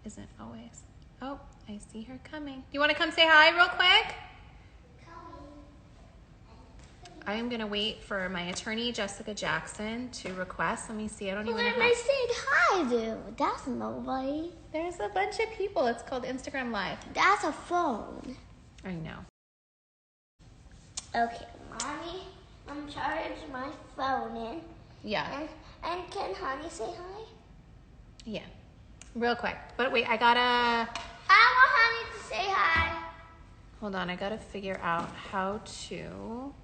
isn't always. Oh, I see her coming. You want to come say hi real quick? I am going to wait for my attorney, Jessica Jackson, to request. Let me see. I don't even know how. I said hi, dude. That's nobody. There's a bunch of people. It's called Instagram Live. That's a phone. I know. Okay, Mommy, I'm charging my phone in. Yeah. And can Honey say hi? Yeah. Real quick. But wait, I want Honey to say hi. Hold on. I got to figure out how to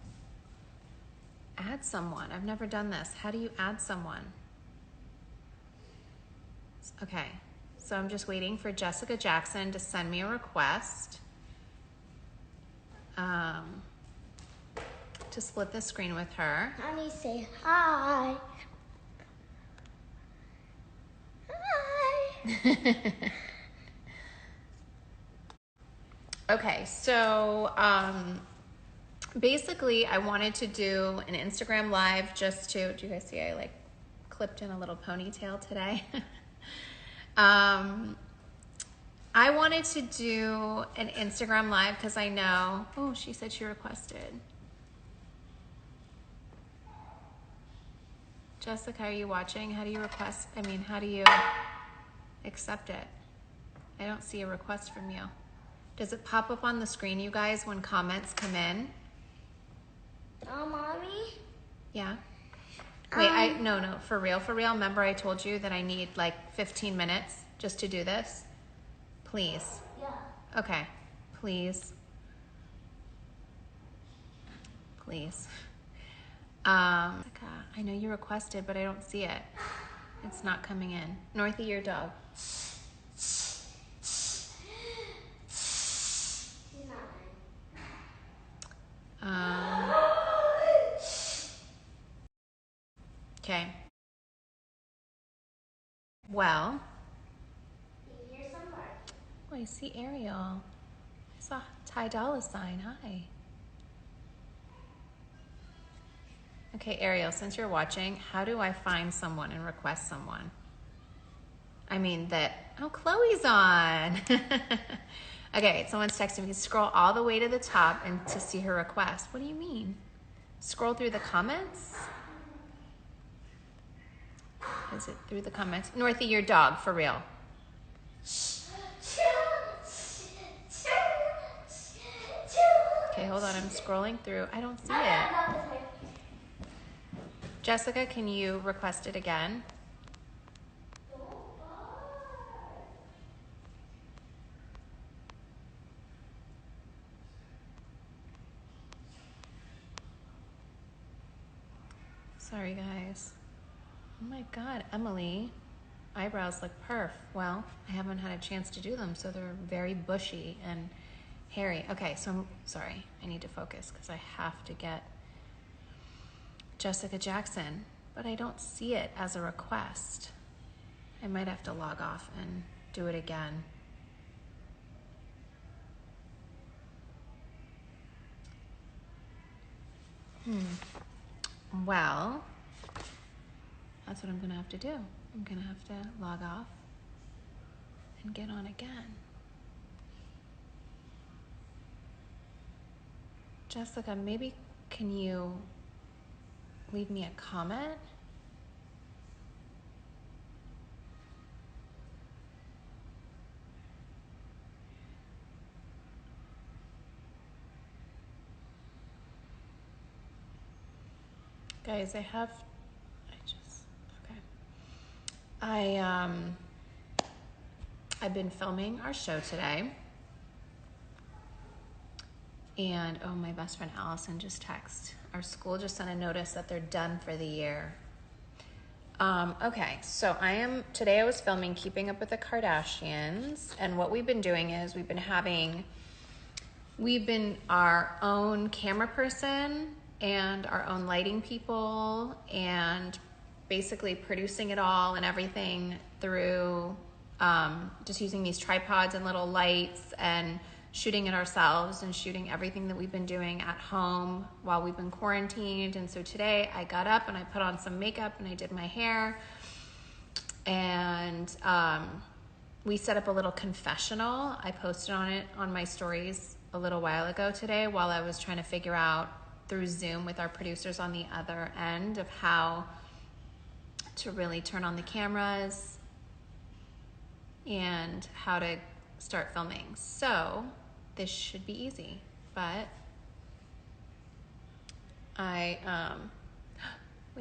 add someone. I've never done this. How do you add someone? Okay. So I'm just waiting for Jessica Jackson to send me a request to split the screen with her. Honey, say hi. Hi. Okay, so basically I wanted to do an Instagram Live just to, do you guys see I like clipped in a little ponytail today? I wanted to do an Instagram Live because I know, oh, she said she requested. Jessica, are you watching? How do you request? I mean, how do you accept it? I don't see a request from you. Does it pop up on the screen, you guys, when comments come in? Oh, Mommy? Yeah. Wait, no, for real. Remember I told you that I need like 15 minutes just to do this? Please. Yeah. Okay, please. Please. I know you requested, but I don't see it. It's not coming in. Northie, your dog. Okay. Well. Here somewhere. Oh, I see Ariel. I saw Ty Dolla $ign. Hi. Okay, Ariel, since you're watching, how do I find someone and request someone? I mean oh, Chloe's on. Okay, someone's texting me. Scroll all the way to the top and to see her request. What do you mean? Scroll through the comments? Is it through the comments? Northie, your dog, for real. Okay, hold on. I'm scrolling through. I don't see it. Jessica, can you request it again? Sorry, guys. Oh my God, Emily. Eyebrows look perf. Well, I haven't had a chance to do them, so they're very bushy and hairy. Okay, so I'm sorry. I need to focus because I have to get Jessica Jackson, but I don't see it as a request. I might have to log off and do it again. Well, that's what I'm gonna have to do. I'm gonna have to log off and get on again. Jessica, maybe can you leave me a comment? Guys, I've been filming our show today. And oh, my best friend Allison just texted. Our school just sent a notice that they're done for the year. Okay, so today I was filming Keeping Up with the Kardashians, and what we've been doing is we've been our own camera person and our own lighting people and basically producing it all and everything through just using these tripods and little lights and shooting it ourselves and shooting everything that we've been doing at home while we've been quarantined. And so today I got up and I put on some makeup and I did my hair and we set up a little confessional. I posted on it on my stories a little while ago today while I was trying to figure out through Zoom with our producers on the other end of how to really turn on the cameras and how to start filming. So this should be easy, but wait,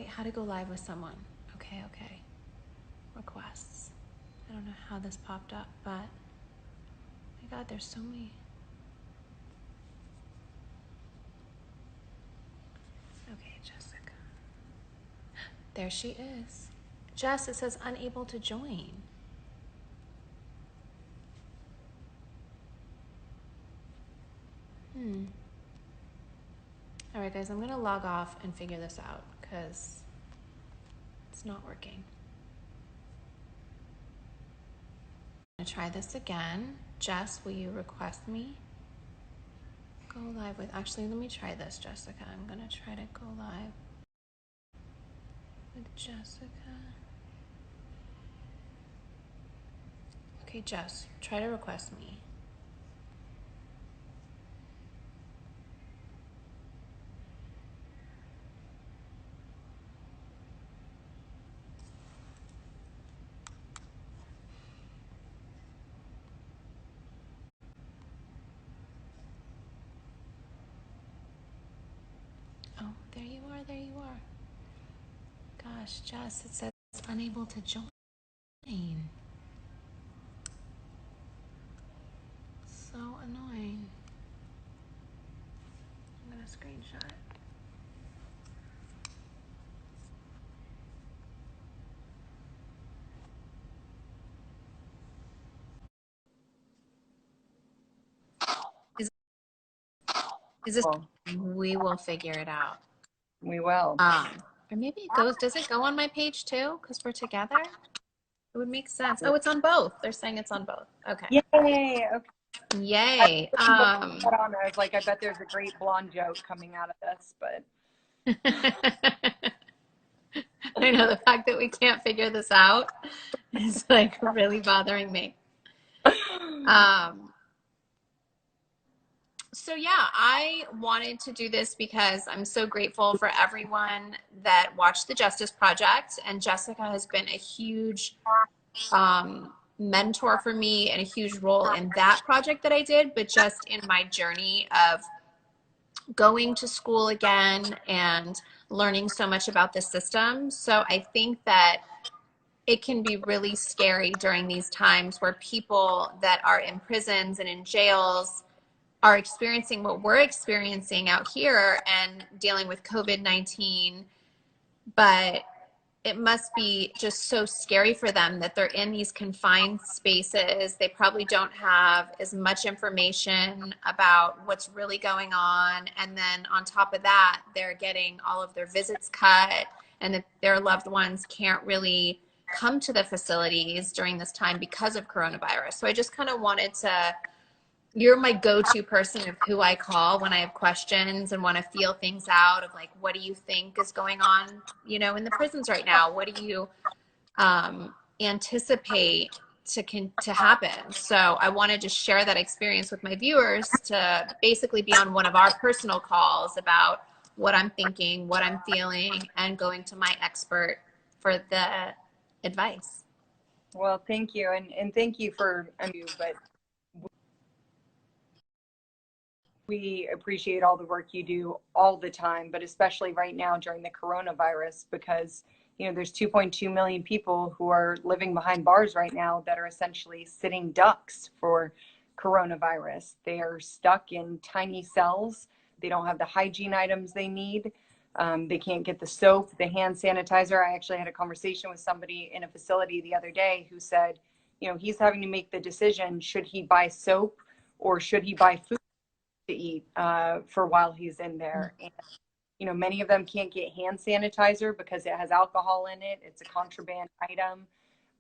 how to go live with someone. Okay. Requests. I don't know how this popped up, but my God, there's so many. Okay, Jessica. There she is. Jess, it says unable to join. All right, guys, I'm gonna log off and figure this out because it's not working. I'm gonna try this again. Jess, will you request me? Go live with, actually, let me try this, Jessica. I'm gonna try to go live with Jessica. Okay, Jess, try to request me. Oh, there you are, there you are. Gosh, Jess, it says unable to join. So annoying. I'm gonna screenshot it. Is this? Well, We will figure it out. we will. Or maybe it goes. Does it go on my page too? Because we're together. It would make sense. Oh, it's on both. They're saying it's on both. Okay. Yay! Okay. Yay. I was like, I bet there's a great blonde joke coming out of this, but I know the fact that we can't figure this out is like really bothering me. So yeah, I wanted to do this because I'm so grateful for everyone that watched the Justice Project, and Jessica has been a huge mentor for me and a huge role in that project that I did, but just in my journey of going to school again and learning so much about the system. So I think that it can be really scary during these times where people that are in prisons and in jails are experiencing what we're experiencing out here and dealing with COVID-19, but it must be just so scary for them that they're in these confined spaces. They probably don't have as much information about what's really going on. And then on top of that, they're getting all of their visits cut, and that their loved ones can't really come to the facilities during this time because of coronavirus. So I just kind of wanted to, you're my go-to person of who I call when I have questions and want to feel things out of like, what do you think is going on, you know, in the prisons right now? What do you anticipate to happen? So I wanted to share that experience with my viewers to basically be on one of our personal calls about what I'm thinking, what I'm feeling, and going to my expert for the advice. well, thank you, and thank you for you, but we appreciate all the work you do all the time, but especially right now during the coronavirus, because there's 2.2 million people who are living behind bars right now that are essentially sitting ducks for coronavirus. They are stuck in tiny cells. They don't have the hygiene items they need. They can't get the soap, the hand sanitizer. I actually had a conversation with somebody in a facility the other day who said, he's having to make the decision, should he buy soap or should he buy food to eat for while he's in there. And many of them can't get hand sanitizer because it has alcohol in it. It's a contraband item.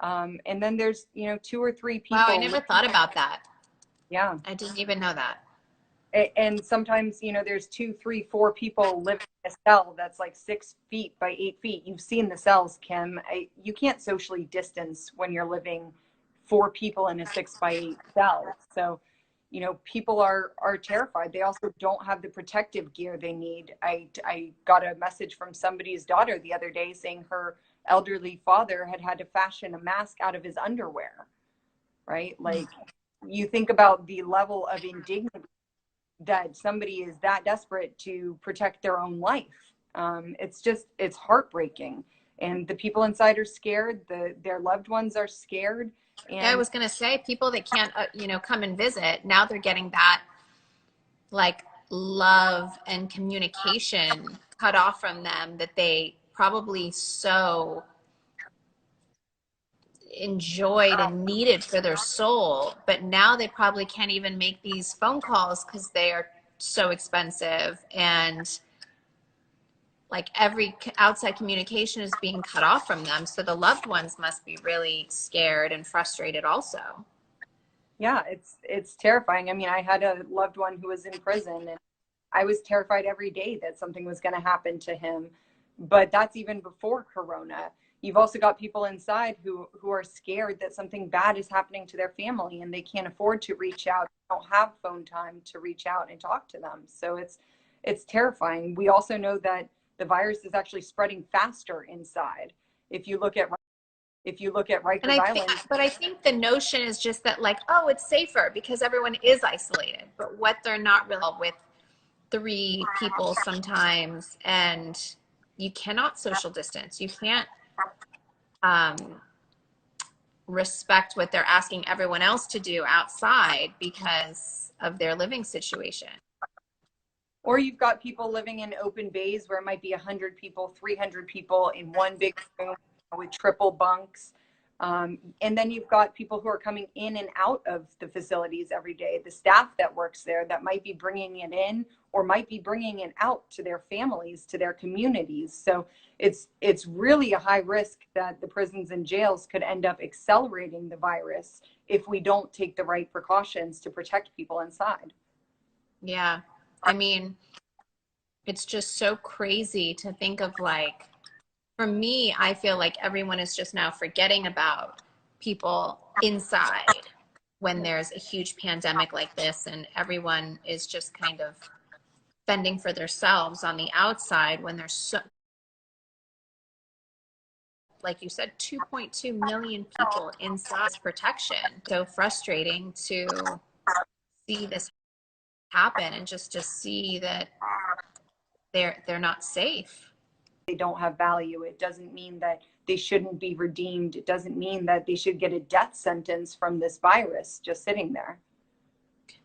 And then there's 2 or 3 people. Wow, I never thought about that. Yeah, I didn't even know that. and sometimes there's 2, 3, 4 people living in a cell that's like 6 feet by 8 feet. You've seen the cells, Kim. You can't socially distance when you're living 4 people in a 6x8 cell. So, you know, people are terrified. They also don't have the protective gear they need. I got a message from somebody's daughter the other day saying her elderly father had to fashion a mask out of his underwear, right? Like, you think about the level of indignity that somebody is that desperate to protect their own life. It's heartbreaking. And the people inside are scared. Their loved ones are scared. Yeah, I And was going to say people that can't, come and visit, now they're getting that like love and communication cut off from them that they probably so enjoyed and needed for their soul. But now they probably can't even make these phone calls because they are so expensive. And like every outside communication is being cut off from them. So the loved ones must be really scared and frustrated also. yeah, it's terrifying. I mean, I had a loved one who was in prison, and I was terrified every day that something was going to happen to him. But that's even before Corona. You've also got people inside who are scared that something bad is happening to their family and they can't afford to reach out, don't have phone time to reach out and talk to them. So it's terrifying. We also know that the virus is actually spreading faster inside. If you look at And Rikers I think, Island, but I think the notion is just that like, oh, it's safer because everyone is isolated. But what they're not really with 3 people sometimes, and you cannot social distance. You can't um, respect what they're asking everyone else to do outside because of their living situation. or you've got people living in open bays where it might be 100 people, 300 people in one big room with triple bunks. And then you've got people who are coming in and out of the facilities every day, the staff that works there that might be bringing it in or might be bringing it out to their families, to their communities. So it's really a high risk that the prisons and jails could end up accelerating the virus if we don't take the right precautions to protect people inside. Yeah. I mean, it's just so crazy to think of like, for me, I feel like everyone is just now forgetting about people inside when there's a huge pandemic like this, and everyone is just kind of fending for themselves on the outside when there's so, like you said, 2.2 million people inside protection. So frustrating to see this happen and just to see that they're not safe. They don't have value. It doesn't mean that they shouldn't be redeemed. It doesn't mean that they should get a death sentence from this virus just sitting there.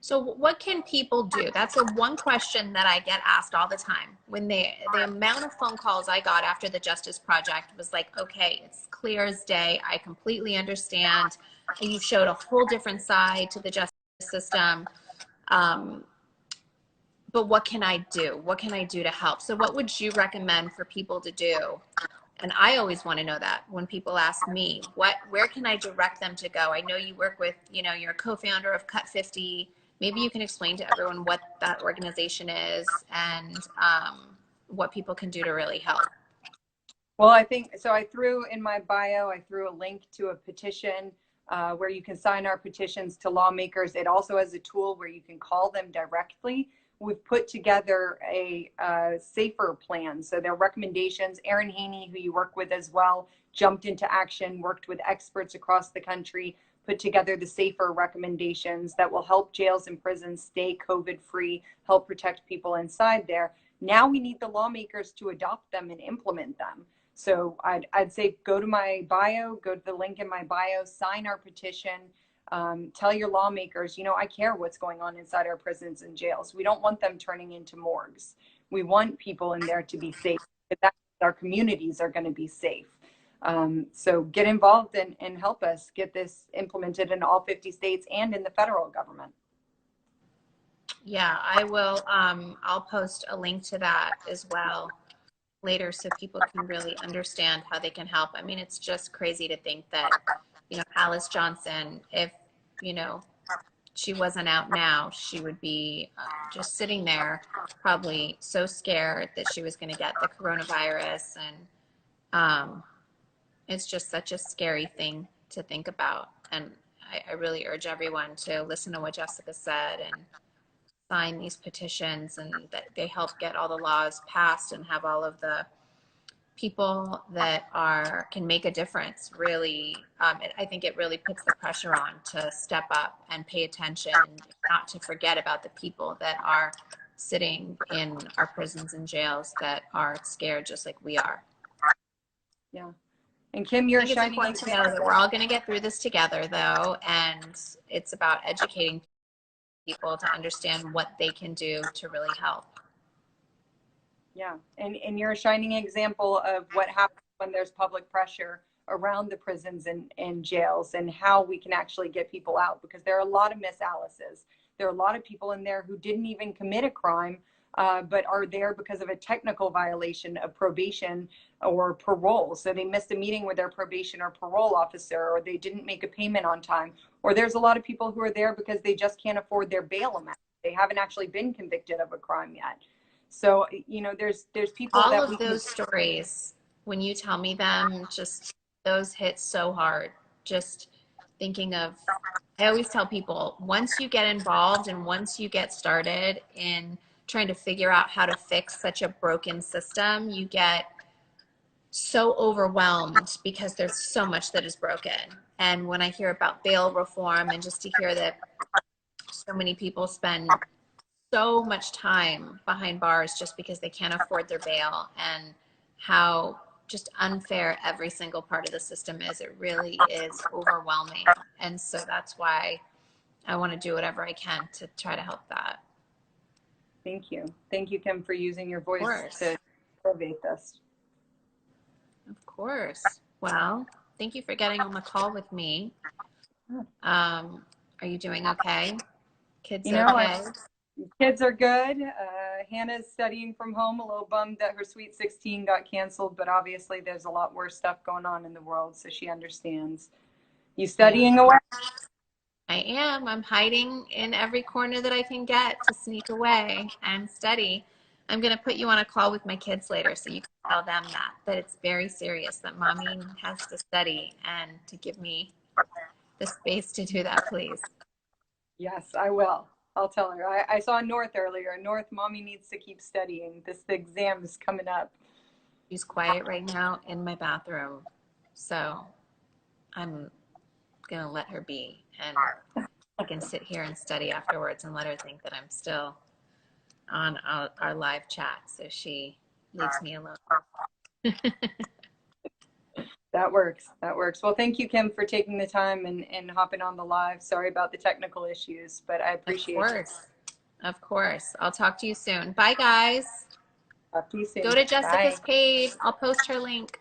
So what can people do? That's a one question that I get asked all the time. When the amount of phone calls I got after the Justice Project was like, okay, it's clear as day. I completely understand. And you showed a whole different side to the justice system. But what can I do? What can I do to help? So what would you recommend for people to do? And I always want to know that when people ask me, where can I direct them to go? I know you work with, you're a co-founder of Cut 50. Maybe you can explain to everyone what that organization is and what people can do to really help. Well, I think so. I threw in my bio, I threw a link to a petition where you can sign our petitions to lawmakers. It also has a tool where you can call them directly. We've put together a safer plan. So their recommendations, Erin Haney, who you work with as well, jumped into action, worked with experts across the country, put together the safer recommendations that will help jails and prisons stay COVID free, help protect people inside there. Now we need the lawmakers to adopt them and implement them. So I'd say go to my bio, go to the link in my bio, sign our petition, tell your lawmakers, I care what's going on inside our prisons and jails. We don't want them turning into morgues. We want people in there to be safe. That our communities are going to be safe. So get involved and help us get this implemented in all 50 states and in the federal government. Yeah, I will. I'll post a link to that as well later so people can really understand how they can help. I mean, it's just crazy to think that, Alice Johnson, if, she wasn't out now, she would be just sitting there probably so scared that she was going to get the coronavirus. And it's just such a scary thing to think about. And I really urge everyone to listen to what Jessica said and sign these petitions, and that they help get all the laws passed and have all of the people that can make a difference. Really, I think it really puts the pressure on to step up and pay attention, not to forget about the people that are sitting in our prisons and jails that are scared just like we are. Yeah. And Kim, I you're think it's shining important to know that we're all going to get through this together, though, and it's about educating people to understand what they can do to really help. Yeah, and you're a shining example of what happens when there's public pressure around the prisons and jails, and how we can actually get people out, because there are a lot of Miss Alice's. There are a lot of people in there who didn't even commit a crime, but are there because of a technical violation of probation or parole. So they missed a meeting with their probation or parole officer, or they didn't make a payment on time. Or there's a lot of people who are there because they just can't afford their bail amount. They haven't actually been convicted of a crime yet. So, you know, there's people All that of those stories, when you tell me them, just those hit so hard. Just thinking of, I always tell people, once you get involved and once you get started in trying to figure out how to fix such a broken system, you get so overwhelmed because there's so much that is broken. And when I hear about bail reform, and just to hear that so many people spend so much time behind bars just because they can't afford their bail, and how just unfair every single part of the system is, it really is overwhelming. And so that's why I want to do whatever I can to try to help that. Thank you. Thank you, Kim, for using your voice to elevate this. Of course. Well, thank you for getting on the call with me. Are you doing okay? Kids okay? Kids are good. Hannah's studying from home, a little bummed that her Sweet 16 got canceled, but obviously there's a lot worse stuff going on in the world, so she understands. You studying away? I am. I'm hiding in every corner that I can get to sneak away and study. I'm going to put you on a call with my kids later so you can tell them that it's very serious, that mommy has to study, and to give me the space to do that, please. Yes, I will. I'll tell her. I saw North earlier. North, mommy needs to keep studying. The exam is coming up. She's quiet right now in my bathroom, so I'm going to let her be, and I can sit here and study afterwards and let her think that I'm still on our live chat, so she leaves me alone. That works. That works. Well, thank you, Kim, for taking the time and hopping on the live. Sorry about the technical issues, but I appreciate it. Of course. I'll talk to you soon. Bye, guys. Talk to you soon. Go to Jessica's Bye. page. I'll post her link.